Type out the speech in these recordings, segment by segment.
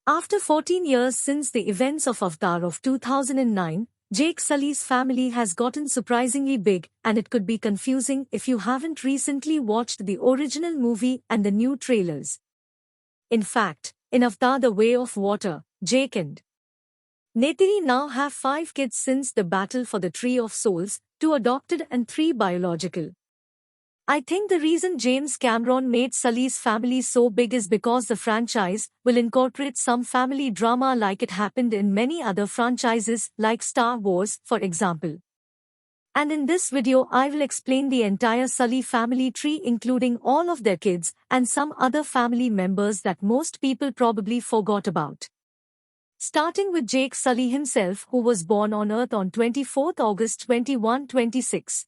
After 14 years since the events of Avatar of 2009, Jake Sully's family has gotten surprisingly big, and it could be confusing if you haven't recently watched the original movie and the new trailers. In fact, in Avatar: The Way of Water, Jake and Neytiri now have 5 kids since the battle for the Tree of Souls, 2 adopted and 3 biological. I think the reason James Cameron made Sully's family so big is because the franchise will incorporate some family drama like it happened in many other franchises like Star Wars, for example. And in this video I will explain the entire Sully family tree, including all of their kids and some other family members that most people probably forgot about. Starting with Jake Sully himself, who was born on Earth on 24 August 2126.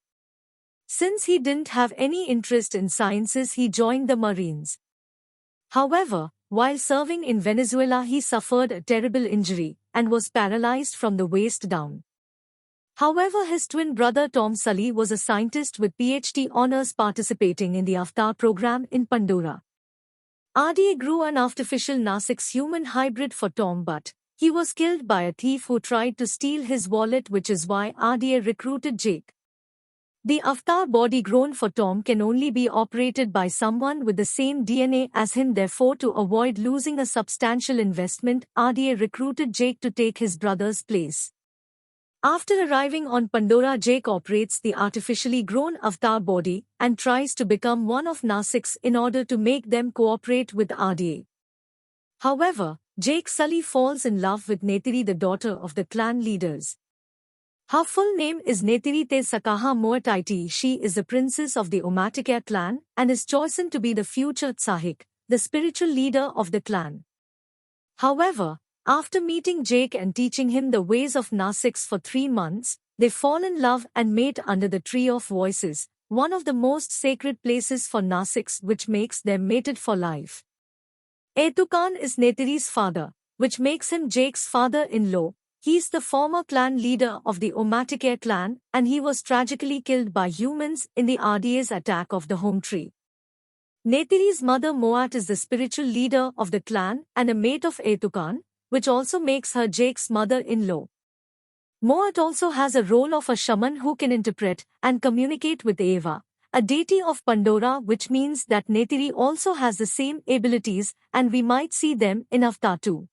Since he didn't have any interest in sciences, he joined the Marines. However, while serving in Venezuela, he suffered a terrible injury and was paralyzed from the waist down. However, his twin brother Tom Sully was a scientist with PhD honors participating in the Avatar program in Pandora. RDA grew an artificial Nasik's human hybrid for Tom, but he was killed by a thief who tried to steal his wallet, which is why RDA recruited Jake. The Avatar body grown for Tom can only be operated by someone with the same DNA as him. Therefore, to avoid losing a substantial investment, RDA recruited Jake to take his brother's place. After arriving on Pandora, Jake operates the artificially grown Avatar body and tries to become one of Nasik's in order to make them cooperate with RDA. However, Jake Sully falls in love with Neytiri, the daughter of the clan leaders. Her full name is Neytiri Te Sakaha Moataiti. She is the princess of the Omaticare clan and is chosen to be the future Tsahik, the spiritual leader of the clan. However, after meeting Jake and teaching him the ways of Nasik's for 3 months, they fall in love and mate under the Tree of Voices, one of the most sacred places for Nasik's, which makes them mated for life. Etukan is Neytiri's father, which makes him Jake's father-in-law. He's the former clan leader of the Omaticare clan, and he was tragically killed by humans in the RDA's attack of the home tree. Neytiri's mother Moat is the spiritual leader of the clan and a mate of Etukan, which also makes her Jake's mother-in-law. Moat also has a role of a shaman who can interpret and communicate with Eva, a deity of Pandora, which means that Neytiri also has the same abilities, and we might see them in Avatar too.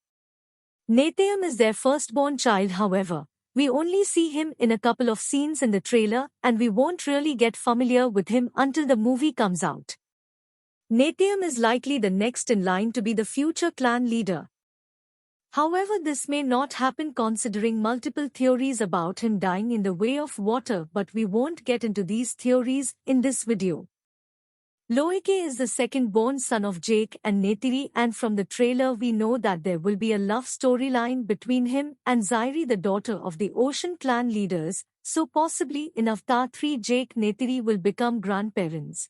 Neytiri is their firstborn child. However, we only see him in a couple of scenes in the trailer, and we won't really get familiar with him until the movie comes out. Neytiri is likely the next in line to be the future clan leader. However, this may not happen considering multiple theories about him dying in the way of water, but we won't get into these theories in this video. Loike is the second-born son of Jake and Neytiri, and from the trailer we know that there will be a love storyline between him and Zairi, the daughter of the Ocean clan leaders, so possibly in Avatar 3 Jake Neytiri will become grandparents.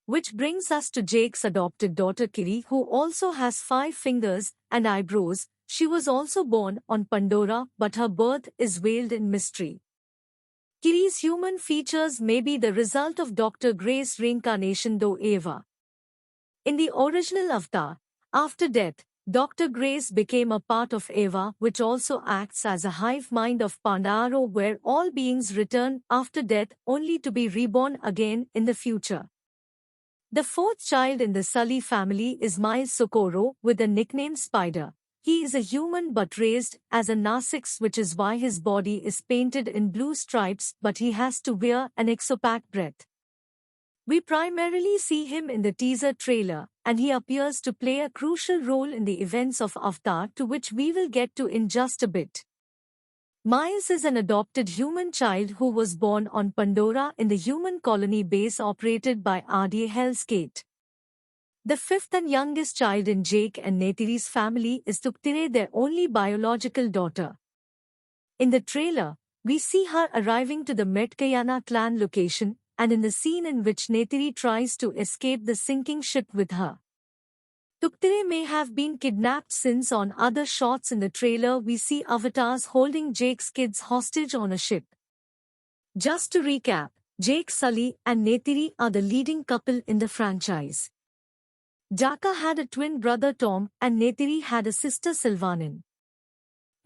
Which brings us to Jake's adopted daughter Kiri, who also has 5 fingers and eyebrows. She was also born on Pandora, but her birth is veiled in mystery. Kiri's human features may be the result of Dr. Gray's reincarnation, though Eva. In the original Avatar, after death, Dr. Grace became a part of Eva, which also acts as a hive mind of Pandaro, where all beings return after death only to be reborn again in the future. The 4th child in the Sully family is Miles Socorro, with the nickname Spider. He is a human but raised as a Nasik's, which is why his body is painted in blue stripes, but he has to wear an exopack breath. We primarily see him in the teaser trailer, and he appears to play a crucial role in the events of Avatar, to which we will get to in just a bit. Miles is an adopted human child who was born on Pandora in the human colony base operated by RDA Hell's Gate. The 5th and youngest child in Jake and Neytiri's family is Tuktire, their only biological daughter. In the trailer, we see her arriving to the Metkayana clan location, and in the scene in which Neytiri tries to escape the sinking ship with her. Tuktire may have been kidnapped, since on other shots in the trailer we see avatars holding Jake's kids hostage on a ship. Just to recap, Jake Sully and Neytiri are the leading couple in the franchise. Jaka had a twin brother Tom and Neytiri had a sister Sylvanin.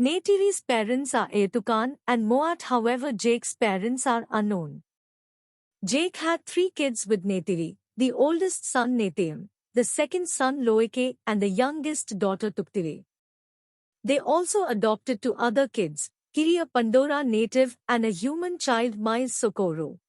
Neytiri's parents are Etukan and Moat, however Jake's parents are unknown. Jake had 3 kids with Neytiri, the oldest son Neytayam, the second son Loike and the youngest daughter Tuktire. They also adopted 2 other kids, Kiri a Pandora native and a human child Miles Socorro.